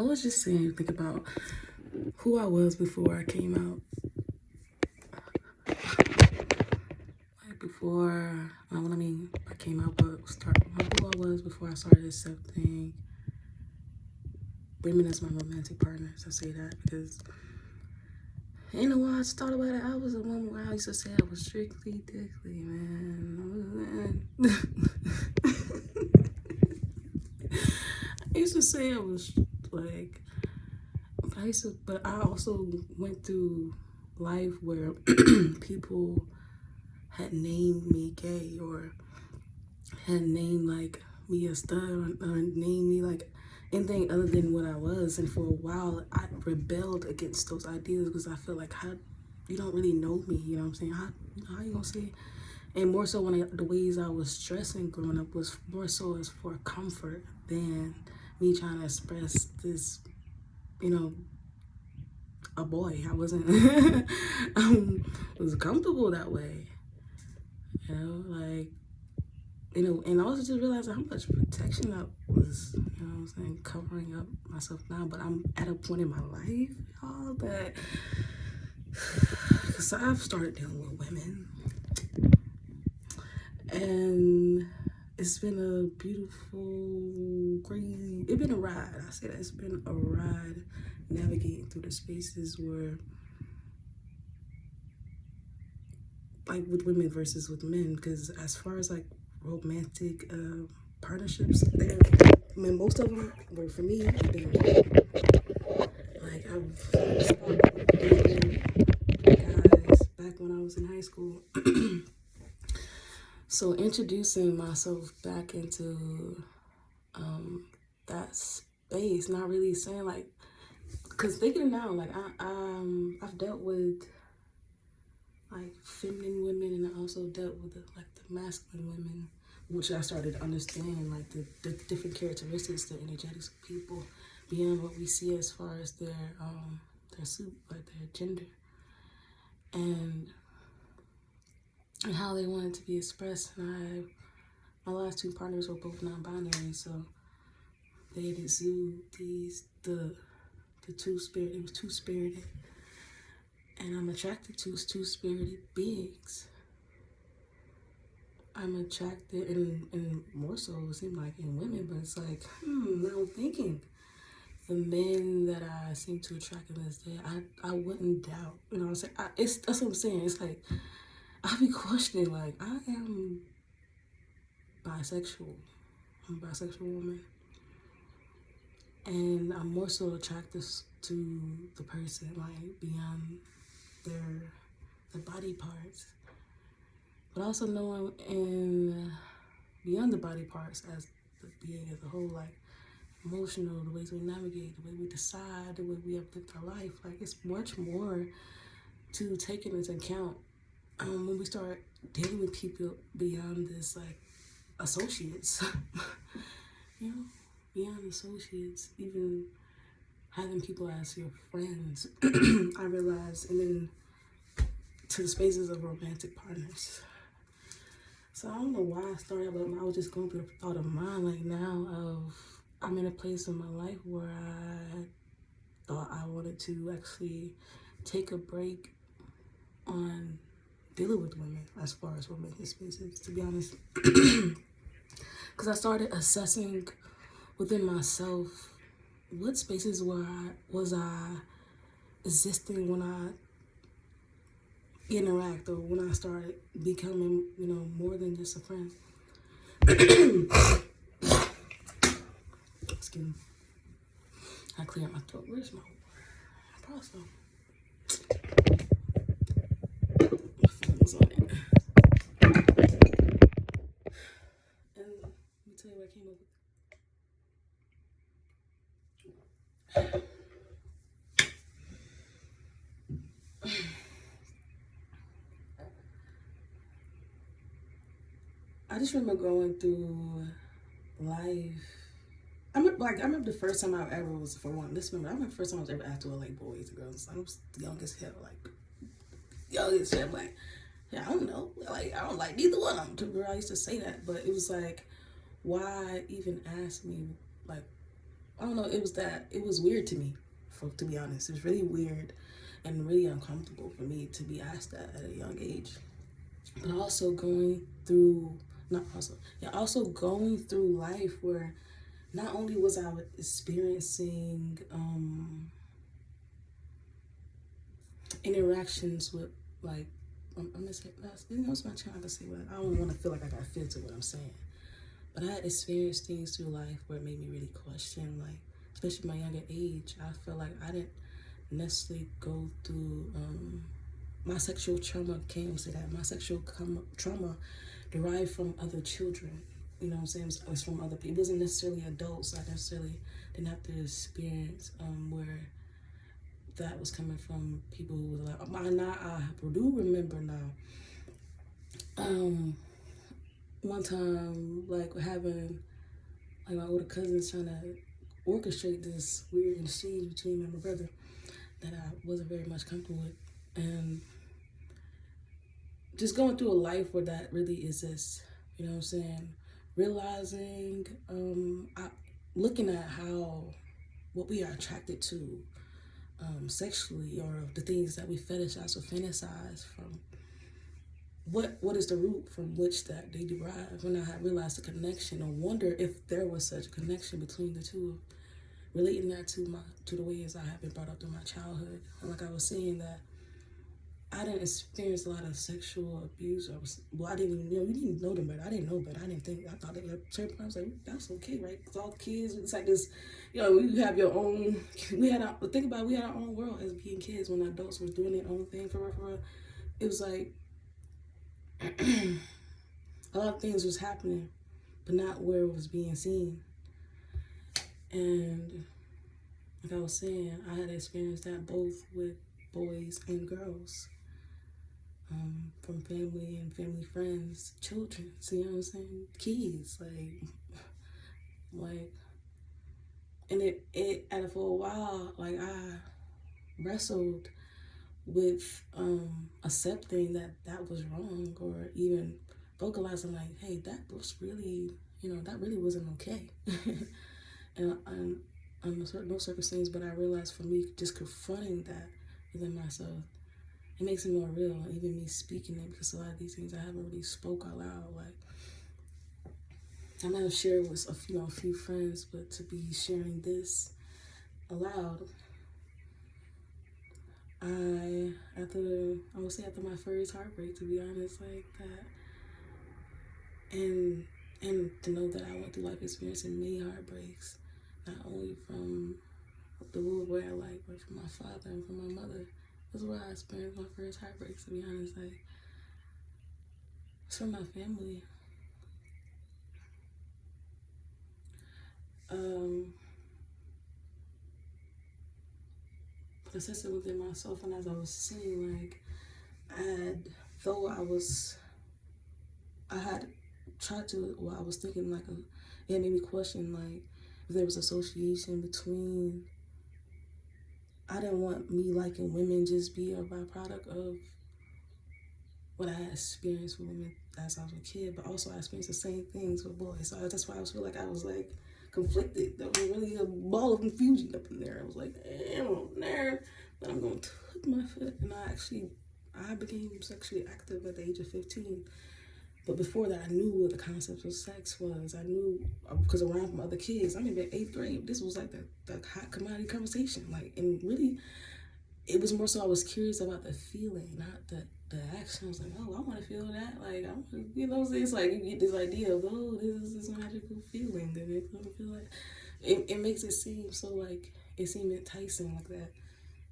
was just saying, think about who I was before I came out. Like before, what I mean, I came out, but who I was before I started accepting women as my romantic partners. I say that because ain't no why I just thought about it. I was a woman where I used to say I was strictly dickly, man. I used to say I was like, but I also went through life where people had named me gay or had named like me a stud or named me like anything other than what I was. And for a while, I rebelled against those ideas because I feel like, how you don't really know me, you know what I'm saying? How you gonna say it? And more so when the ways I was stressing growing up was more so as for comfort than me trying to express this, you know, a boy. I wasn't was comfortable that way. You know, like, and I also just realized how much protection I was, you know what I'm saying, covering up myself now. But I'm at a point in my life, y'all, that because I've started dealing with women, and it's been a beautiful, crazy, it's been a ride. I say that it's been a ride navigating through the spaces where, like with women versus with men, because as far as like romantic partnerships, I mean, most of them were for me. Been, like I've started dating guys back when I was in high school. So introducing myself back into that space, not really saying like, because thinking now, like I've dealt with like feminine women, and I also dealt with like the masculine women, which I started understanding like the different characteristics, the energetics of people beyond what we see as far as their suit, like their gender, and how they wanted to be expressed. And my last two partners were both non-binary, so they exude the two-spirit. It was two-spirited, and I'm attracted to two-spirited beings. I'm attracted, and more so it seems like in women, but it's like, now I'm thinking, the men that I seem to attract in this day, I wouldn't doubt, you know what I'm saying? That's what I'm saying. It's like, I'll be questioning, like, I am bisexual. I'm a bisexual woman. And I'm more so attracted to the person, like, beyond their body parts. But also knowing beyond the body parts as the being as a whole, like emotional, the ways we navigate, the way we decide, the way we uplift our life. Like it's much more to take into account when we start dealing with people beyond this, like associates, you know, beyond associates, even having people as your friends. I realized, and then to the spaces of romantic partners. So I don't know why I started, but I was just going through the thought of mine, like now I'm in a place in my life where I thought I wanted to actually take a break on dealing with women as far as romantic spaces, to be honest. Because I started assessing within myself what spaces was I existing when I interact, or when I started becoming, you know, more than just a friend. Excuse me. I cleared my throat. Where's my water? Probably so. My phone's on it. And let me tell you what I came up with. I just remember going through life. I remember the first time I ever was, for one, let's remember, I remember the first time I was ever asked to like boys and girls. I was young as hell, like, yeah, I don't know. Like, I don't like neither one of them. I used to say that, but it was like, why even ask me, like, I don't know, it was weird to me, to be honest. It was really weird and really uncomfortable for me to be asked that at a young age. But also going through, not also, yeah, also going through life where not only was I experiencing interactions with, like, I'm gonna say, you know, it's my trying to say, but I don't want to feel like I got filter what I'm saying. But I experienced things through life where it made me really question, like, especially my younger age. I feel like I didn't necessarily go through my sexual trauma. Can't even say that. My sexual trauma derived from other children. You know what I'm saying? It was from other people. It wasn't necessarily adults. I necessarily didn't have to experience where that was coming from people who was like, I do remember now. One time, like, having like my older cousins trying to orchestrate this weird exchange between me and my brother that I wasn't very much comfortable with, and just going through a life where that really exists. You know what I'm saying? Realizing, looking at how what we are attracted to sexually, or the things that we fetishize or fantasize from, what is the root from which that they derive. When I had realized the connection, or wonder if there was such a connection between the two, relating that to the ways I have been brought up through my childhood. And like I was saying, that I didn't experience a lot of sexual abuse. I didn't even, you didn't know them better. I didn't know better. I didn't think, I thought that at a certain point, I was like, that's okay, right? Because all kids, it's like this, you have your own, think about it, we had our own world as being kids when adults were doing their own thing for real. It was like, a lot of things was happening, but not where it was being seen. And like I was saying, I had experienced that both with boys and girls, from family and family friends, children. See what I'm saying? Kids, like, and it for a while, like, I wrestled with accepting that was wrong, or even vocalizing like, hey, that was really, that really wasn't okay. and no circumstance, but I realized for me, just confronting that within myself, it makes it more real. Even me speaking it, because a lot of these things I haven't really spoke out loud. Like, I might have shared with a few friends, but to be sharing this aloud, I would say after my first heartbreak, to be honest, like that, and to know that I went through life experiencing many heartbreaks, not only from the world where I like, but from my father and from my mother. That's where I experienced my first heartbreaks, to be honest. Like, it's from my family. But assessing within myself, and as I was saying, like, though I had tried to, well, I was thinking, like, it made me question, like, if there was association between, I didn't want me liking women just be a byproduct of what I had experienced with women as I was a kid, but also I experienced the same things with boys. So that's why I feel like I was like conflicted. There was really a ball of confusion up in there. I was like, I'm on there, but I'm going to hook my foot. And I became sexually active at the age of 15. But before that, I knew what the concept of sex was. I knew, because around from other kids, I'm in the 8th grade. This was like the hot commodity conversation. Like, and really, it was more so I was curious about the feeling, not the action. I was like, oh, I want to feel that. Like, I want to, it's like you get this idea of, oh, this is this magical feeling that it's going to feel like. It makes it seem so, like, it seemed enticing, like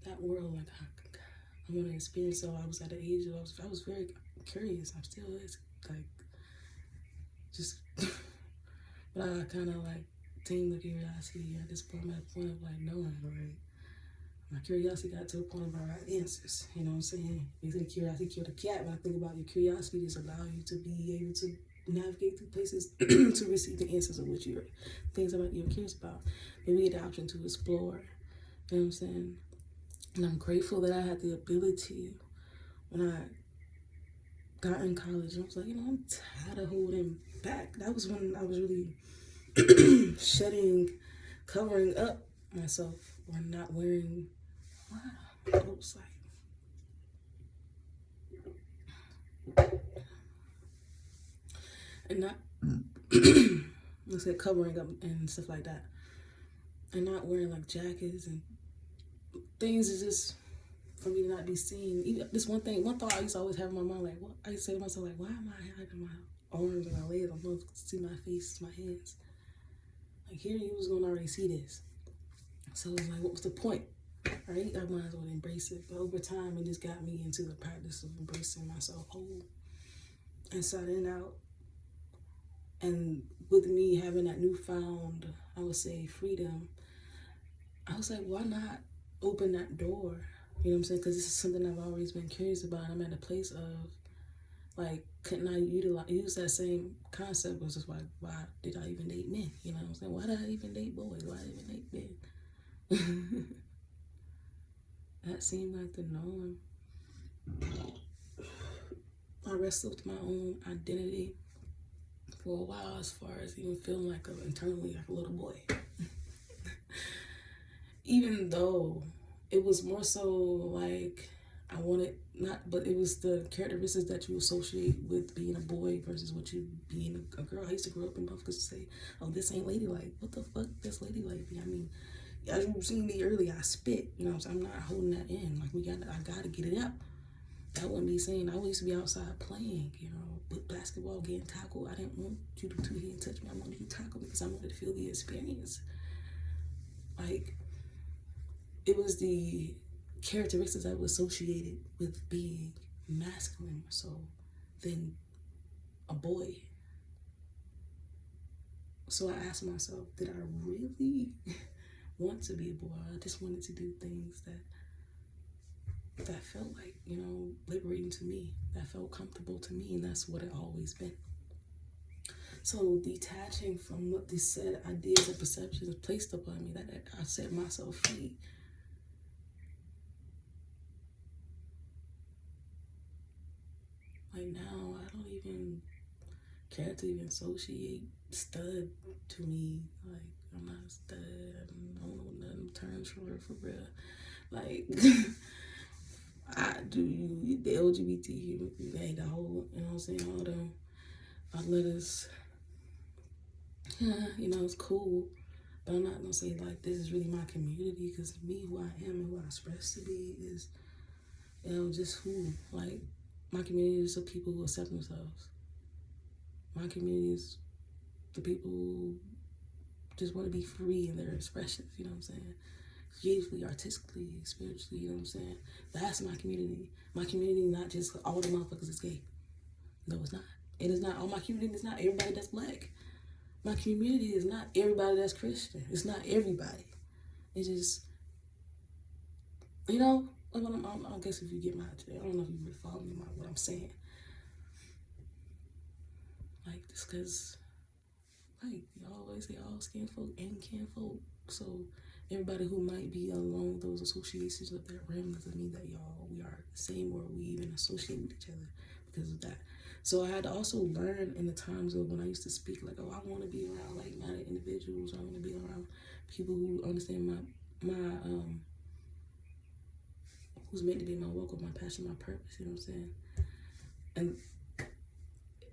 that world, like, I want to experience. So I was at the age of, I was very curious. I'm still is, like, just, but I kind of, like, tamed the curiosity at this point. I'm at the point of, like, knowing, right? My curiosity got to a point of I got answers. You know what I'm saying? You think curiosity killed a cat, but I think about your curiosity just allow you to be able to navigate through places to receive the answers of what you're, things about you're curious about. Maybe get the option to explore. You know what I'm saying? And I'm grateful that I had the ability when I got in college. I was like, I'm tired of holding back. That was when I was really shedding covering up myself or not wearing clothes, and not let's say covering up and stuff like that, and not wearing like jackets and things is just for me to not be seen. Even this one thought I used to always have in my mind, like, what I used to say to myself, like, why am I hiding my arms and my legs? I'm supposed to see my face, my hands. Like, here you was gonna already see this. So it's like, what was the point? Right? I might as well embrace it. But over time, it just got me into the practice of embracing myself whole, inside and out. And with me having that newfound, I would say, freedom, I was like, why not open that door? You know what I'm saying? Because this is something I've always been curious about. I'm at a place of, like, couldn't I use that same concept? Was just like, why did I even date men? You know what I'm saying? Why did I even date boys? Why did I even date men? That seemed like the norm. I wrestled with my own identity for a while, as far as even feeling like internally like a little boy. Even though it was more so like I wanted not, but it was the characteristics that you associate with being a boy versus what you being a girl. I used to grow up in both because to say, oh, this ain't ladylike. What the fuck, this ladylike? I mean, as you've seen me earlier, I spit. You know what I'm saying? I'm not holding that in. Like I gotta get it out. That wouldn't be saying I used to be outside playing, you know, with basketball, getting tackled. I didn't want you to two hand touch me. I wanted you to tackle me because I wanted to feel the experience. Like, it was the characteristics I was associated with being masculine more so than a boy. So I asked myself, did I really want to be a boy? I just wanted to do things that felt like, you know, liberating to me, that felt comfortable to me, and that's what it always been. So detaching from what these said ideas and perceptions placed upon me, that I set myself free. Like now, I don't even care to even associate stud to me. Like, I'm not a stud. I don't know nothing terms for real. Like, I do you the LGBT, like the whole, you know what I'm saying, all them letters. Yeah, you know, it's cool, but I'm not gonna say like this is really my community, because me, who I am and who I express to be is, you know, just who, like, my community is the people who accept themselves. My community is the people who just want to be free in their expressions, you know what I'm saying? Creatively, artistically, spiritually, you know what I'm saying? That's my community. My community is not just all the motherfuckers is gay. No, it's not. It is not. All my community is not everybody that's black. My community is not everybody that's Christian. It's not everybody. It's just, you know, I guess if you get my, I don't know if you really follow me what I'm saying. Like, just because, like, y'all always say all skin folk and kin folk. So everybody who might be along those associations of that realm doesn't mean that we are the same or we even associate with each other because of that. So I had to also learn in the times of when I used to speak, like, oh, I want to be around like-minded individuals. I want to be around people who understand my who's meant to be my work, my passion, my purpose. You know what I'm saying? And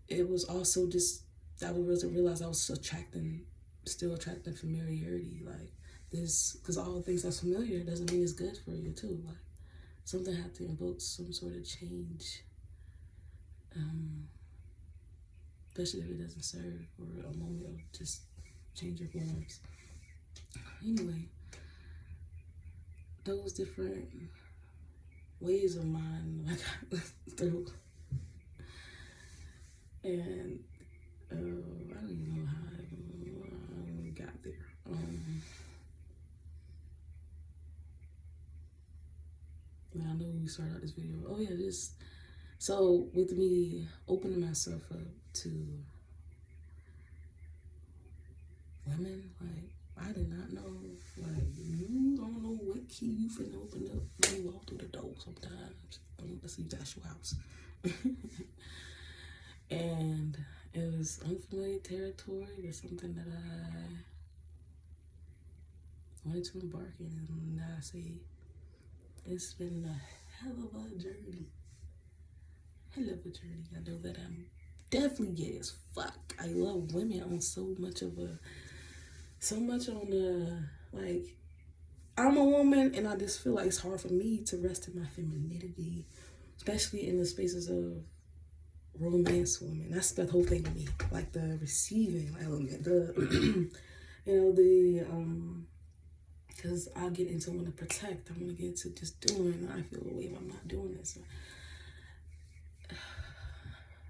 it was also just, I wasn't realize I was still attracting familiarity, like this, because all the things that's familiar doesn't mean it's good for you too. Like, something had to invoke some sort of change, especially if it doesn't serve for a moment of just change your forms. Anyway, those different ways of mine I got through, and I don't even know how I got there. I know we started out this video. Oh yeah, just so with me opening myself up to women, like, I did not know, like, you don't know what key you finna open up when you walk through the door sometimes. Let's leave that's your house. And it was unfamiliar territory. It was something that wanted to embark in it. And I say it's been a hell of a journey. Hell of a journey. I know that I'm definitely gay as fuck. I love women on so much on the, like, I'm a woman and I just feel like it's hard for me to rest in my femininity, especially in the spaces of romance women. That's the whole thing to me. Like the receiving element, because I'll get into want to protect. I want to get into just doing, and I feel away if I'm not doing this.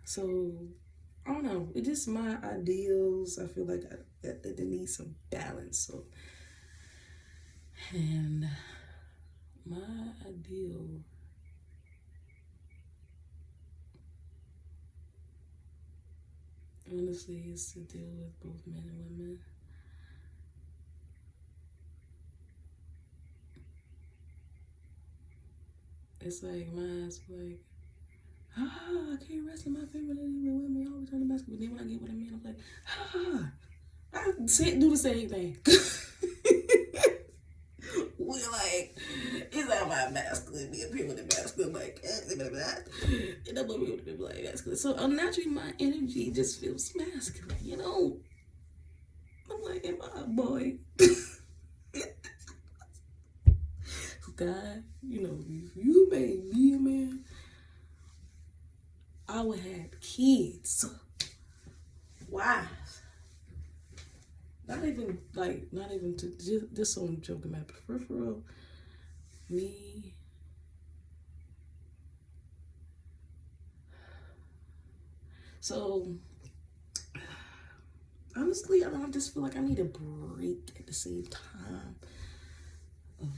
So I don't know. It's just my ideals. I feel like that they need some balance. So, and my ideal, honestly, is to deal with both men and women. It's like my ass like, I can't rest in my femininity with women. I always turn to masculine. But then when I get with a man, I'm like, I do the same thing. We're like, it's not my masculine, be appear with the masculine, like, and I'm with be like masculine. So unnaturally, my energy just feels masculine, you know? I'm like, am I a boy? God, you know, if you made me a man, I would have kids, wives. Not even to just so I'm joking, man. But for real, me. So honestly, I just feel like I need a break at the same time of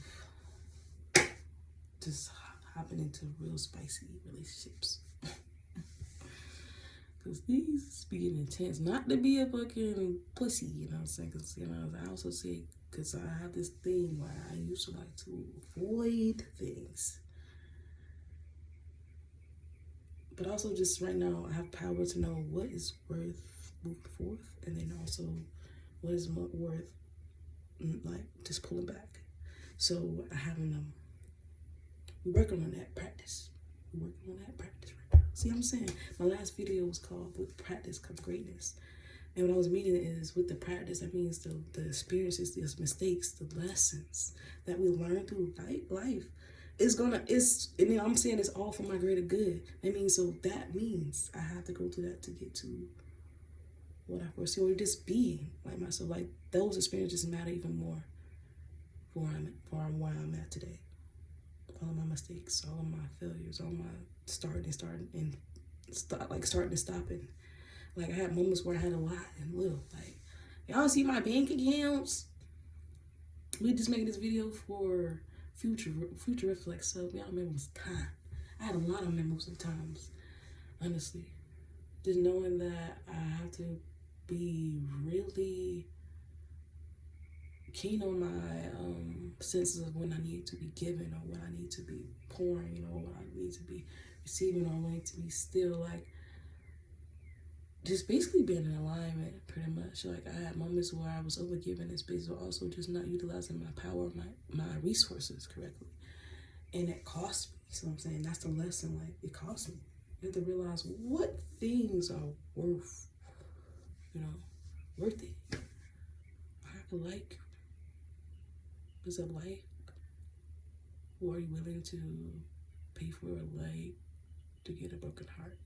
just hopping into real spicy relationships. Because these be getting intense. Not to be a fucking pussy, you know what I'm saying? Because, you know, I also say, because I have this thing where I used to like to avoid things. But also just right now, I have power to know what is worth moving forth. And then also what is worth, like, just pulling back. So I haven't, we're working on that practice. We're working on that practice right now. See what I'm saying? My last video was called With Practice Comes Greatness. And what I was meaning is with the practice, that means the experiences, the mistakes, the lessons that we learn through life. And then I'm saying it's all for my greater good. That means I have to go through that to get to what I foresee, or just being like myself. Like those experiences matter even more for where I'm at today. All of my mistakes, all of my failures, all my starting and stopping. Like I had moments where I had a lot and little. Like y'all see my bank accounts. We just making this video for future reflex. So y'all remember was time. I had a lot of memories of times. Honestly, just knowing that I have to be really keen on my senses of when I need to be giving or when I need to be pouring, you know, when I need to be receiving or when I need to be still, like just basically being in alignment pretty much. Like I had moments where I was overgiving in space, but also just not utilizing my power, my resources correctly. And it cost me. So I'm saying that's the lesson, like it cost me. You have to realize what things are worth, you know, worth it. I have to like, is it like, or are you willing to pay for a leg to get a broken heart?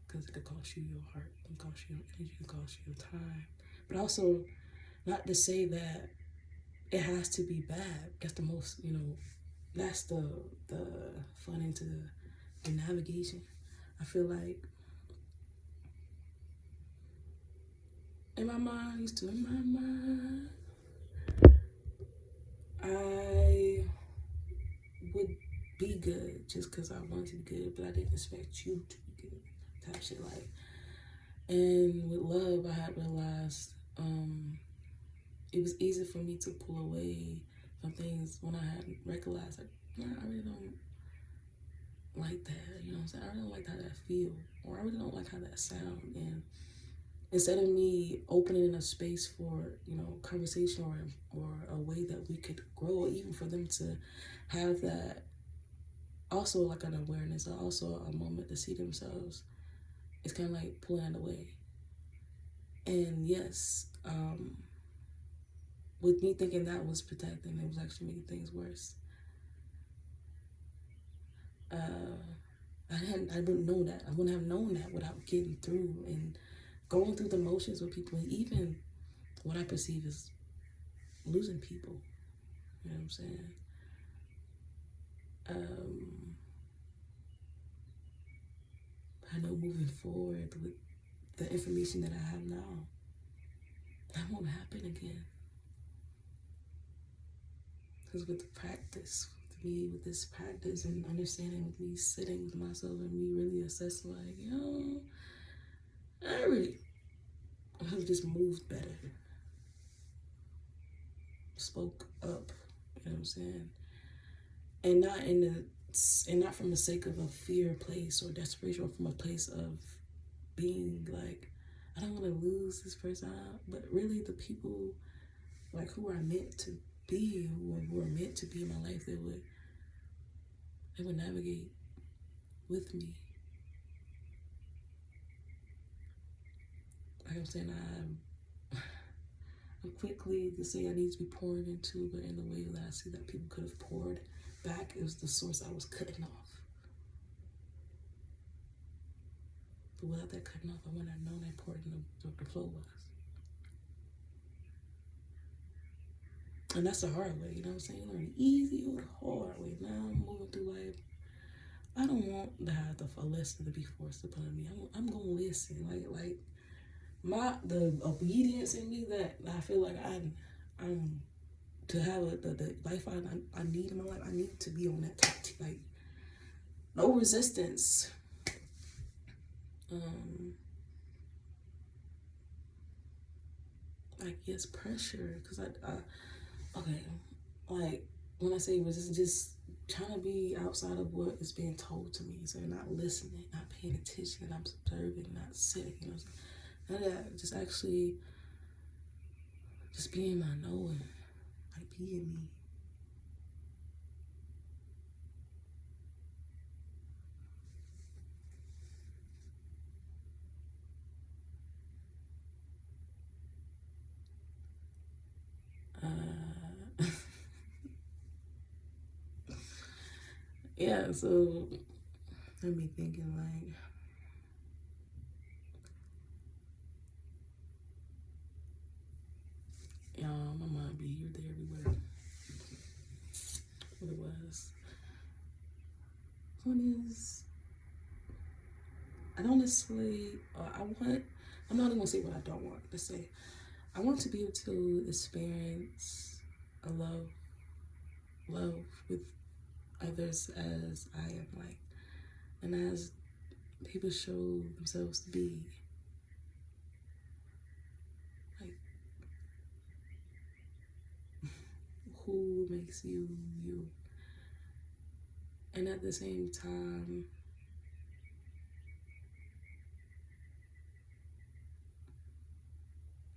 Because it could cost you your heart, it can cost you your energy, it can cost you your time. But also, not to say that it has to be bad. That's the most, you know, that's the fun into the navigation. I feel like in my mind, I would be good just because I wanted to be good, but I didn't expect you to be good. Type shit like. And with love, I had realized it was easy for me to pull away from things when I hadn't recognized, like, nah, I really don't like that. You know what I'm saying? I really don't like how that feel, or I really don't like how that sound. And instead of me opening a space for, you know, conversation or a way that we could grow, even for them to have that also like an awareness, also a moment to see themselves. It's kind of like pulling it away. And yes, with me thinking that was protecting, it was actually making things worse. I wouldn't know that. I wouldn't have known that without getting through and going through the motions with people, and even what I perceive as losing people. You know what I'm saying? I know moving forward with the information that I have now, that won't happen again. Because with the practice, with this practice and understanding, with me sitting with myself and me really assessing, like, I have just moved better, spoke up. You know what I'm saying? And not from the sake of a fear place or desperation, or from a place of being like, I don't want to lose this person out, but really the people like who are meant to be, who are meant to be in my life, they would navigate with me. Like I'm saying, I'm quickly to say I need to be poured into, but in a way that I see that people could have poured back. It was the source I was cutting off. But without that cutting off, I wouldn't have known how important the flow was. And that's the hard way, you know what I'm saying? You learn the easy or the hard way. Now I'm moving through life. I don't want that a lesson to be forced upon me. I'm gonna listen. Like the obedience in me that I feel like I'm to have the life I need in my life. I need to be on that top like no resistance. Like yes, pressure. Cause okay, like when I say resistance, just trying to be outside of what is being told to me. So not listening, not paying attention, not observing, not sitting. You know, none of that. Just actually, just being my knowing, like being me. Yeah. So let me thinking like. Y'all, my mind be here, there, everywhere. What it was. One is, I don't necessarily, I'm not even gonna say what I don't want to say. I want to be able to experience a love with others as I am, like, and as people show themselves to be. Like, who makes you, you. And at the same time,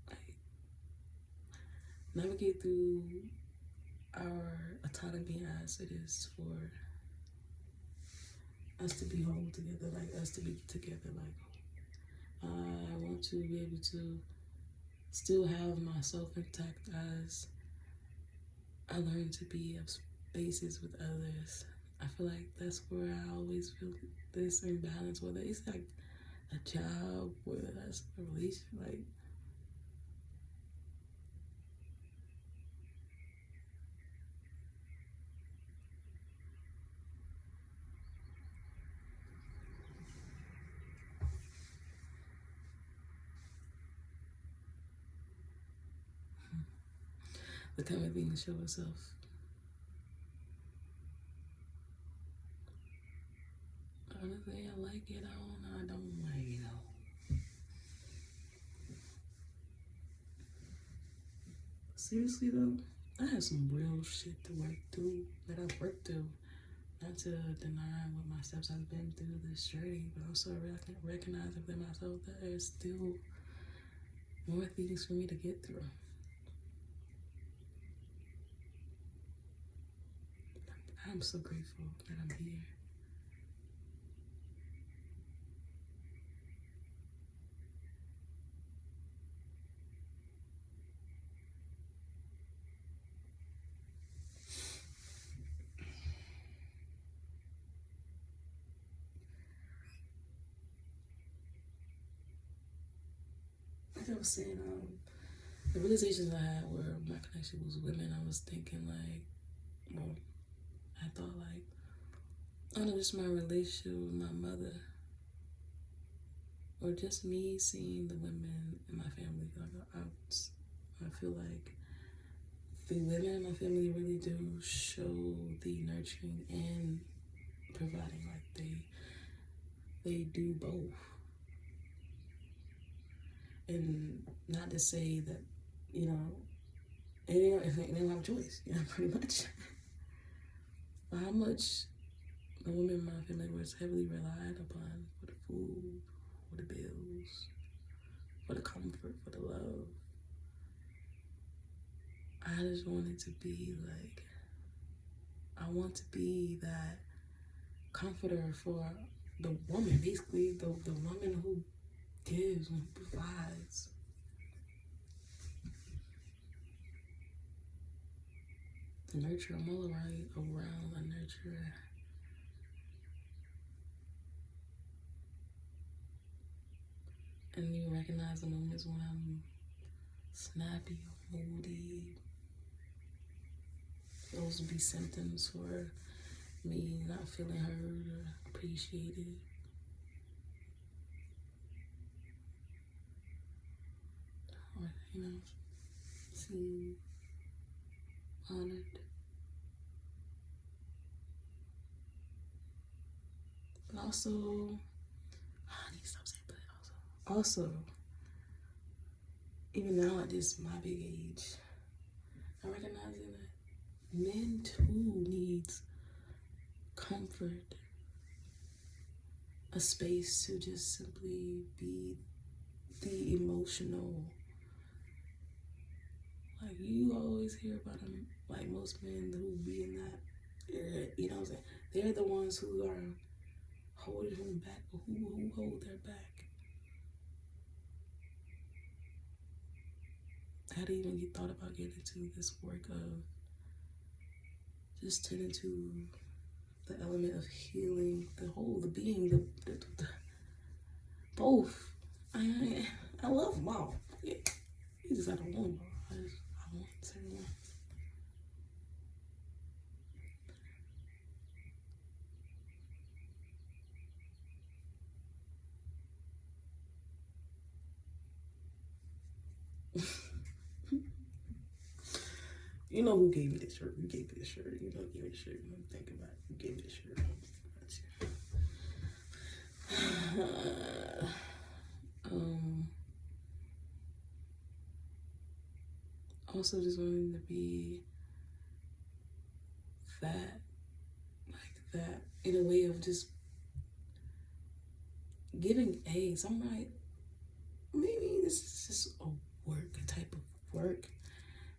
like, navigate through our autonomy as it is for us to be whole together, like us to be together. Like I want to be able to still have myself intact as I learn to be of spaces with others. I feel like that's where I always feel this imbalance, whether it's like a job, whether that's a relationship, like the kind of thing to show herself. Honestly, I like it all. I don't like it all. Seriously though, I have some real shit to work through that I've worked through. Not to deny what my steps I've been through this journey, but also recognize within myself that there's still more things for me to get through. I'm so grateful that I'm here. Like I was saying, the realizations I had where my connection was women, I was thinking like, well, I thought like, I don't know, just my relationship with my mother, or just me seeing the women in my family. Like I feel like the women in my family really do show the nurturing and providing. Like they do both, and not to say that you know they don't have a choice. You know, pretty much. But how much the women in my family was heavily relied upon for the food, for the bills, for the comfort, for the love. I just wanted to be like, I want to be that comforter for the woman, basically the woman who gives and who provides. The nurture, I'm all around a nurturer. And you recognize the moments when I'm snappy or moody. Those would be symptoms for me not feeling heard or appreciated. Or, seen, honored. But also, I need to stop saying but also. Also, even now at this my big age, I'm recognizing that men too needs comfort, a space to just simply be the emotional. Like you always hear about them, like most men who be in that area, you know what I'm saying? They're the ones who are holding them back, or who hold their back. I hadn't even thought about getting into this work of just tending to the element of healing, the whole, the being, the both. I love them all. Yeah. You just I don't want them all. I want certain ones. You know who gave me this shirt? You gave me this shirt. You know who gave me this shirt. I'm thinking about it. You gave me this shirt. Also just wanting to be that, like that, in a way of just giving aids. I'm like, maybe this is just a work,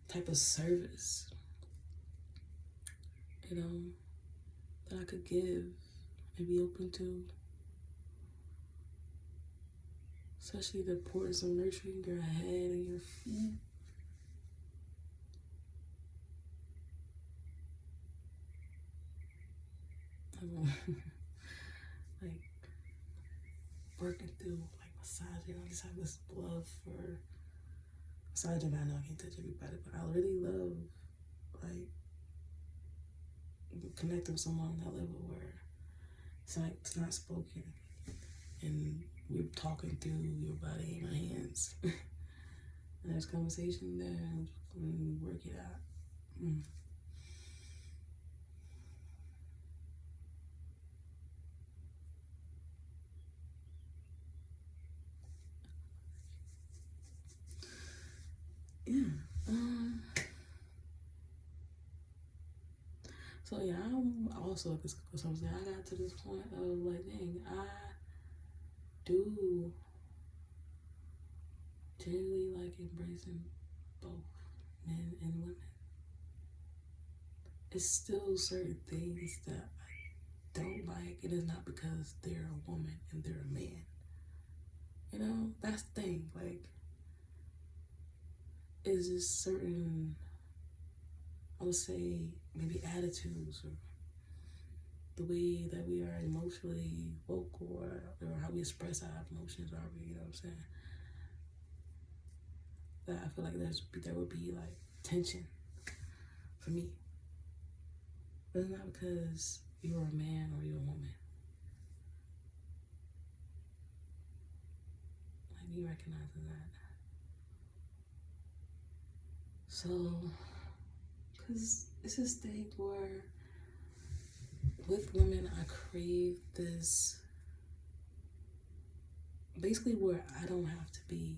type of service, that I could give and be open to. Especially the importance of nurturing your head and your feet. Like working through like massaging. I just have this love for massaging. I know I can't touch everybody, but I really love like connecting with someone on that level where it's not spoken and we're talking through your body and my hands. And there's conversation there and work it out. Yeah. So yeah, I'm also at this, because I got to this point of like, dang, I do genuinely like embracing both men and women. it's still certain things that I don't like. It is not because they're a woman and they're a man. You know, that's the thing. Like, it's just certain, I would say, maybe attitudes or the way that we are emotionally woke, or how we express our emotions, or you know what I'm saying? That I feel like there would be like tension for me. But it's not because you're a man or you're a woman. Like, me recognizing that. So, because it's this thing where with women, I crave this, basically, where I don't have to be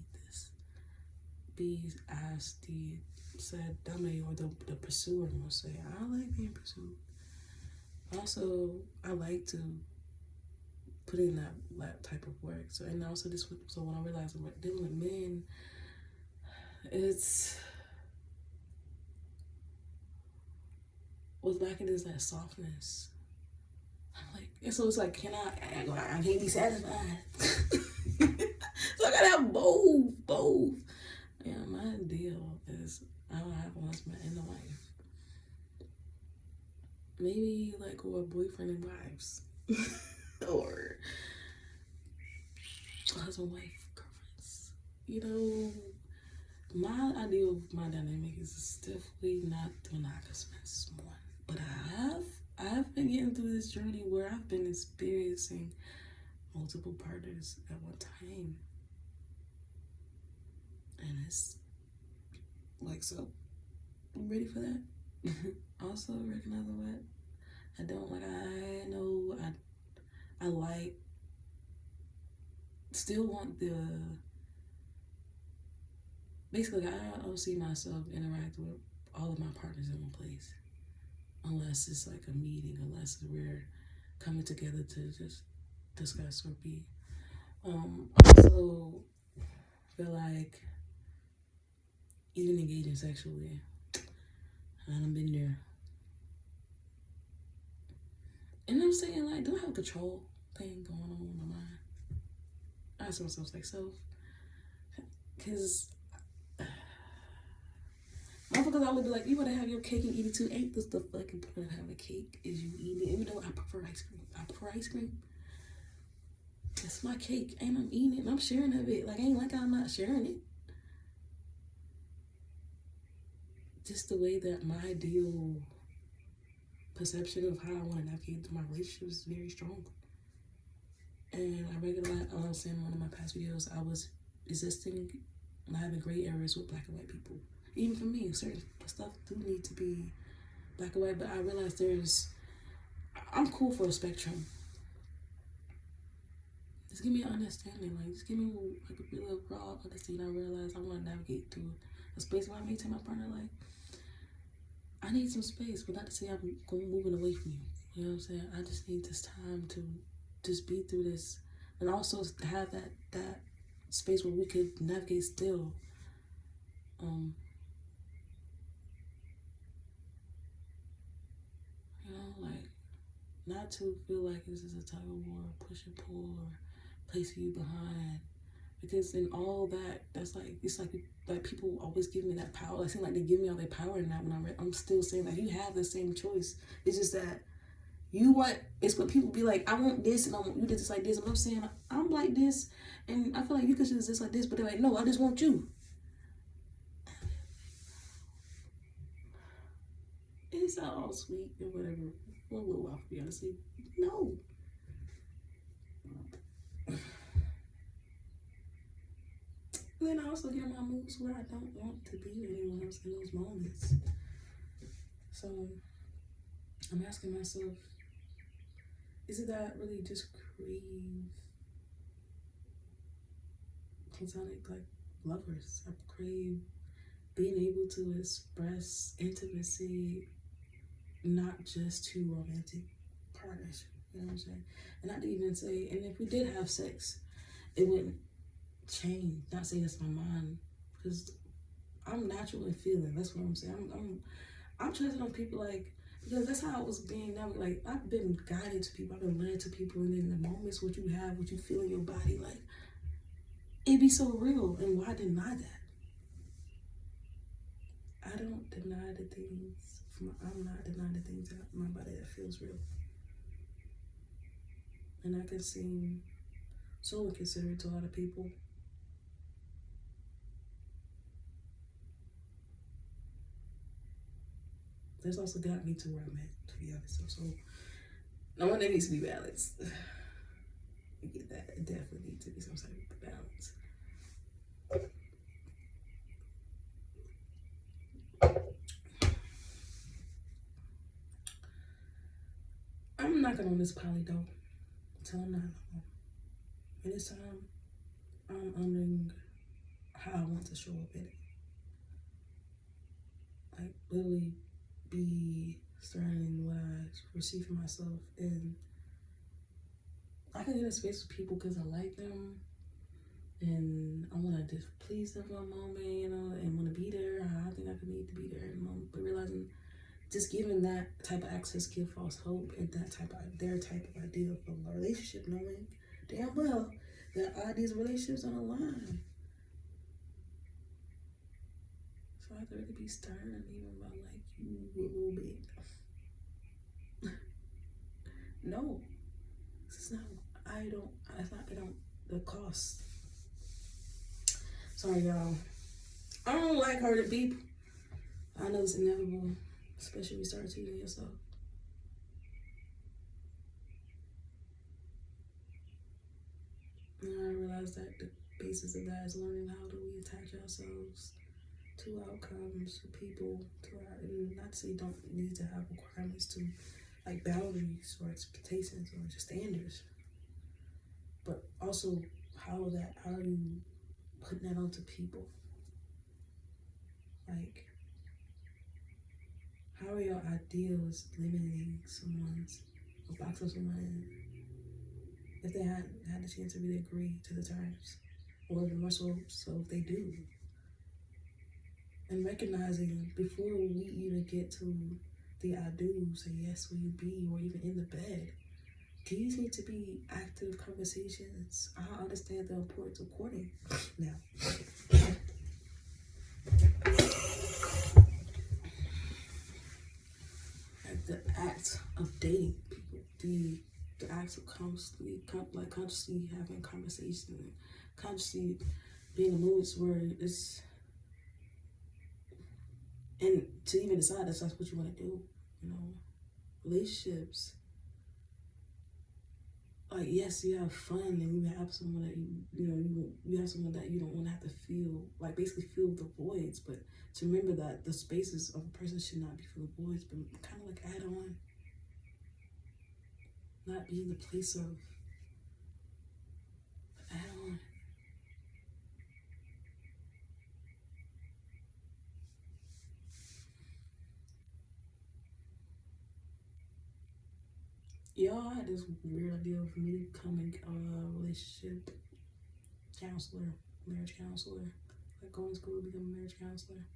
as the said dummy or the pursuer will say. I don't like being pursued. Also, I like to put in that type of work. So, and also so when I realized I'm dealing with men, it's what's lacking is that softness. I'm like, and so it's like, I can't be satisfied. So I gotta have both. Yeah, my deal is I don't have a husband and a wife. Maybe like, or boyfriend and wives. Or husband wife girlfriends. You know, my idea of my dynamic is definitely not the monogamous one. But I've been getting through this journey where I've been experiencing multiple partners at one time. And it's like, so I'm ready for that. Also recognizing what I don't like. I know I like, still want the, basically, I don't see myself interact with all of my partners in one place, unless it's like a meeting, unless we're coming together to just discuss or be. Also feel like even engaging sexually, I done been there. And I'm saying, like, do I have a control thing going on in my mind? I ask myself, like, so, because motherfuckers always be like, you gotta have your cake and eat it too. Ain't this the fucking point of having cake? Is you eating it? Even though I prefer ice cream. It's my cake and I'm eating it and I'm sharing of it. Like, ain't like I'm not sharing it. Just the way that my ideal perception of how I want to navigate through my relationship is very strong. And I recognize, I was saying in one of my past videos, I was resisting and having gray areas with black and white people. Even for me, certain stuff do need to be black and white, but I realized I'm cool for a spectrum. Just give me an understanding, like, just give me like a real raw understanding. I realize I want to navigate through a space where I may tell my partner, like, I need some space, but not to say I'm moving away from you. You know what I'm saying? I just need this time to just be through this, and also have that space where we could navigate still. You know, like, not to feel like this is a tug of war, push and pull, or placing you behind. Because in all that, that's like, it's like people always give me that power. It seems like they give me all their power in that when I'm still saying that you have the same choice. It's just that it's what people be like, I want this and I want you to just like this. And I'm saying, I'm like this and I feel like you could just like this, but they're like, no, I just want you. It's all sweet and whatever. One little while for me, honestly. No. And then I also get in my moods where I don't want to be with anyone else in those moments. So I'm asking myself, is it that I really just crave platonic like lovers? I crave being able to express intimacy, not just to romantic partners. You know what I'm saying? And not to even say, and if we did have sex, it wouldn't change. Not saying it's my mind, because I'm natural in feeling. That's what I'm saying. I'm trusting on people, like, Because that's how I was being now. Like, I've been guided to people, I've been led to people, and in the moments what you have, what you feel in your body, like, it be so real. And why deny that? I don't deny the things. I'm not denying the things that my body that feels real. And I can seem so inconsiderate to a lot of people. That's also got me to where I'm at, to be honest. So no one that needs to be balanced. You get that. It definitely needs to be some sort of balance. I'm knocking on this poly though until I'm not no more. And this time, I'm honoring how I want to show up in it. Like, literally be discerning what I receive from myself. And I can get in space with people because I like them. And I want to just please them for a moment, you know, and want to be there. I think I could need to be there in a moment. But realizing just giving that type of access give false hope, and that type of their type of idea of a relationship, knowing damn well that these relationships don't align. So I have to really be stern even about like you a little bit. No. It's not the cost. Sorry y'all. I don't like hurting people. I know it's inevitable, especially when you start cheating yourself. And I realized that the basis of that is learning how do we attach ourselves to outcomes, to people, and not to say don't need to have requirements to like boundaries or expectations or just standards, but also how are you putting that onto people? Like, how are your ideals limiting someone's or boxing someone in if they had the chance to really agree to the terms, or even more so if they do? And recognizing before we even get to the I do, say yes, will you be, or even in the bed, these need to be active conversations. I understand the importance of courting now. Like the act of dating people, the acts of consciously having conversation, consciously being in moods where it's, and to even decide that's what you want to do, you know, relationships. Like, yes, you have fun and you have someone that you have someone that you don't want to have to feel, like basically fill the voids, but to remember that the spaces of a person should not be full of voids, but kind of like add on, not be in the place of add on. Y'all had this weird idea of me becoming a relationship counselor, marriage counselor, like going to school to become a marriage counselor.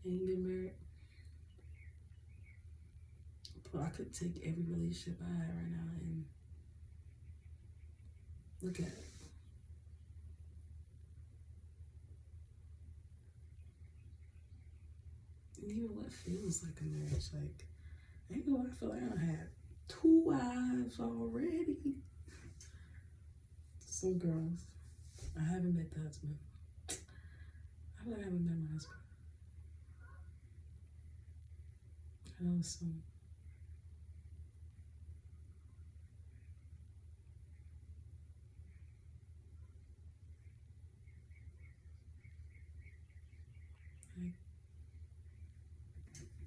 Ain't been married, but I could take every relationship I have right now and look at it. And even what feels like a marriage, like, I ain't gonna lie, I feel like I had 2 wives already. Some girls. I haven't met the husband. I feel like I haven't met my husband. I know some. Like,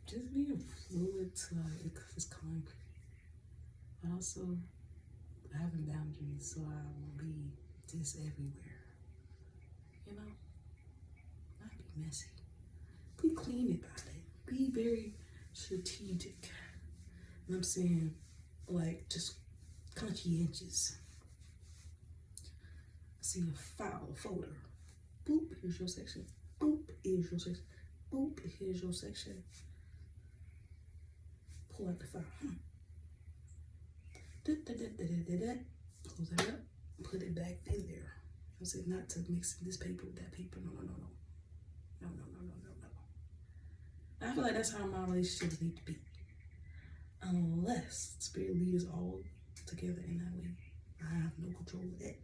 just being fluid to like it's concrete. But also having boundaries so I won't be just everywhere. You know? Not be messy. Be clean about it. Be very strategic. And I'm saying, like, just conscientious. I see a file, a folder. Boop, here's your section. Boop, here's your section. Boop, here's your section. Pull out the file. Close that up. Put it back in there. I said not to mix this paper with that paper. No. I feel like that's how my relationships need to be. Unless spirit leaders all together in that way. I have no control of that.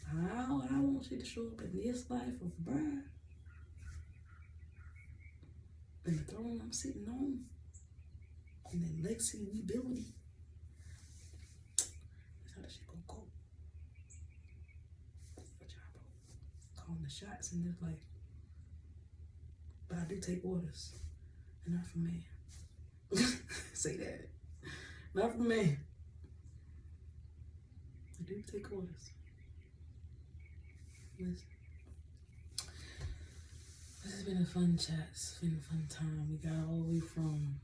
How I want you to show up in this life of a bride. And the throne I'm sitting on. And then legacy we building. That's how that shit gonna go. Good job, bro. Calling the shots in this life. But I do take orders. And not from man. Say that. Not from man. I do take orders. Listen. This has been a fun chat. It's been a fun time. We got all the way from...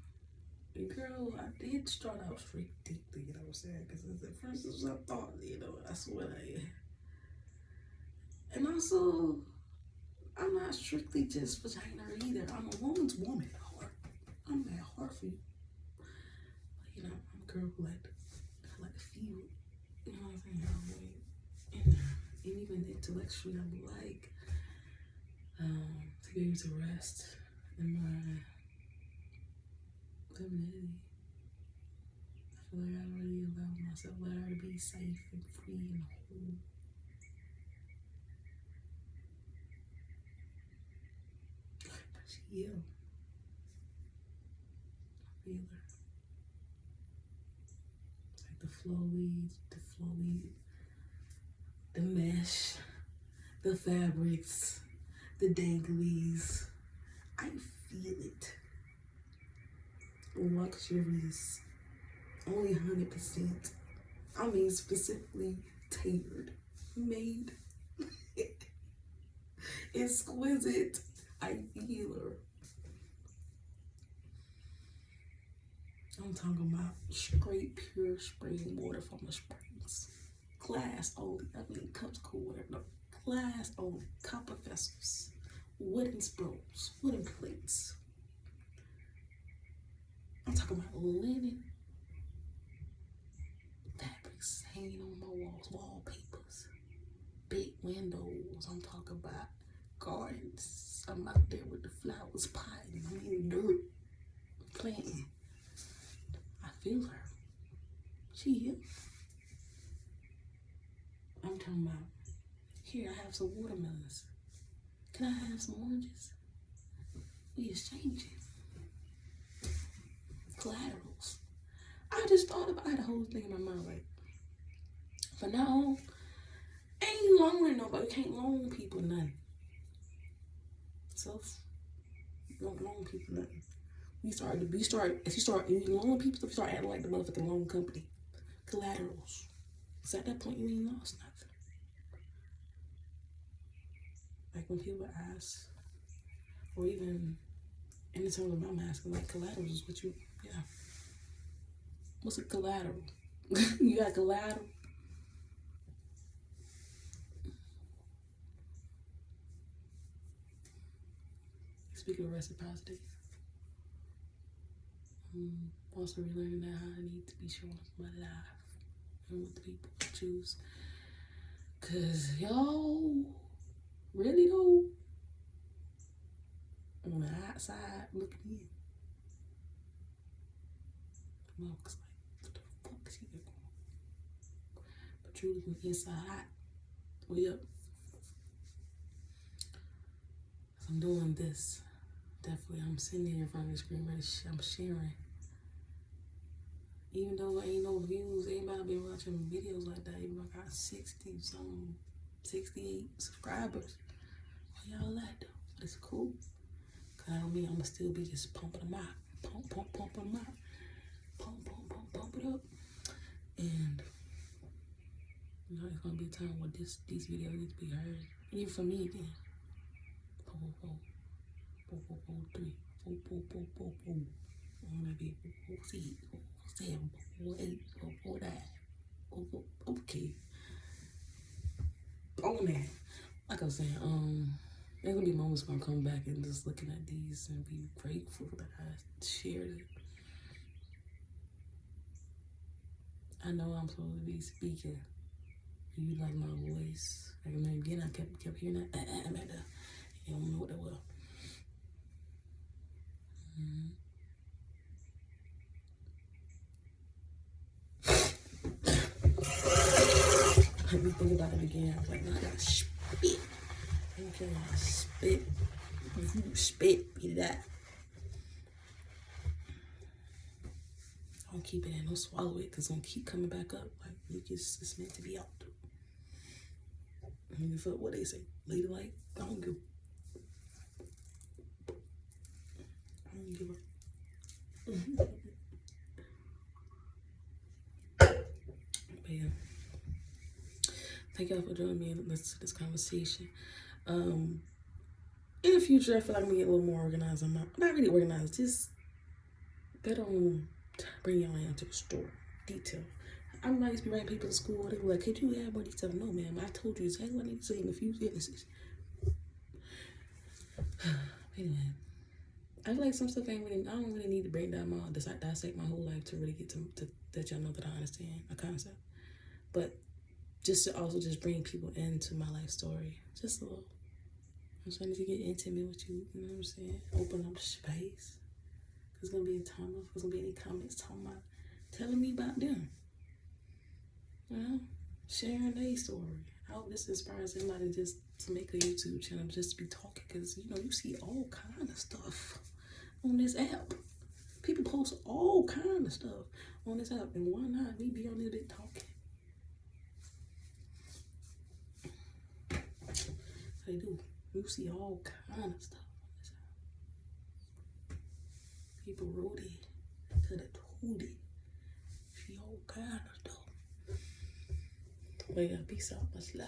Girl, I did start out strictly, you know what I'm saying? Because at first it was a thought, you know, that's what I... And also, I'm not strictly just vagina either. I'm a woman's woman at heart. I'm at heart for you. But, you know, I'm a girl who like to feel, you know what I'm saying? And even intellectually, I'm like, to be able to rest in my femininity. I feel like I really allow myself, let her to be safe and free and whole. But she ill. I feel her. Like the flowy, the mesh, the fabrics, the danglies. I feel it. Luxurious. Only 100%. I mean specifically tailored. Made. Exquisite. I feel her. I'm talking about straight, pure spring water from the springs. Glass only. I mean, cups, cool, whatever. No. Glass only. Copper vessels. Wooden spools. Wooden plates. I'm talking about linen. Fabrics hanging on my walls. Wallpapers. Big windows. I'm talking about gardens. I'm out there with the flowers potting. I'm in the dirt. Planting. I feel her. She here. I'm talking about, here I have some watermelons. Can I have some oranges? We exchanging. Collaterals. I just thought about, I had a whole thing in my mind, like, from now on, ain't loaning nobody, can't loan people nothing. So, don't loan people nothing. If you start, you loan people stuff, you start acting like the motherfucking loan company. Collaterals. So at that point, you ain't lost nothing. Like when people ask, or even in the terms of I'm asking, like collaterals is what you, yeah. What's a collateral? You got collateral? Speaking of reciprocity, also relearning that how I need to be showing up my life and what the people choose. Cause y'all really though, on the outside looking in, looks like, what the fuck is he doing? But truly from the inside, we up. So I'm doing this. Definitely, I'm sitting here in front of the screen, I'm sharing. Even though ain't no views, anybody been watching videos like that, even though I got 68 subscribers. Where y'all at though? But it's cool. Cause I don't mean I'ma still be just pumping them out. Pump them out. Pump it up. And you know, it's gonna be a time where these videos need to be heard. Even for me again. 4, 3, 4. I'm gonna be 4, 6, 4, 7, 4, 8, 4, 9. Okay. On that. Like I was saying, there's gonna be moments where I'm coming back and just looking at these and be grateful that I shared it. I know I'm supposed to be speaking. You like my voice. I remember again, I kept hearing that. Amanda. You don't know what that was. Let me think about it again. I was like, no, I gotta spit. Okay, I spit. If you spit, be that. Don't keep it in. Don't swallow it, because it's gonna keep coming back up. Like, mucus is meant to be out. I mean, for what they say, ladylike. I don't give up. But yeah. Thank y'all for joining me and listening to this conversation. In the future, I feel like I'm gonna get a little more organized. I'm not really organized, just better on bring y'all into the store. Detail. I might used to be writing papers at school. They were like, could you add more detail? No, ma'am. I told you exactly what I need to say in a few sentences. Anyway, I feel like some stuff I don't really need to break down dissect my whole life to really get to that y'all know that I understand a concept. But just to also just bring people into my life story. Just a little. I'm trying to get intimate with you, you know what I'm saying? Open up space. There's gonna be a time of there's gonna be any comments telling me about them. You know? Sharing their story. I hope this inspires somebody just to make a YouTube channel, just to be talking, because you see all kind of stuff on this app. People post all kind of stuff on this app, and why not me be on this bit talking? They do. You see all kind of stuff on this app. People wrote it to the tootie. See all kind of stuff. But yeah, peace out, much love.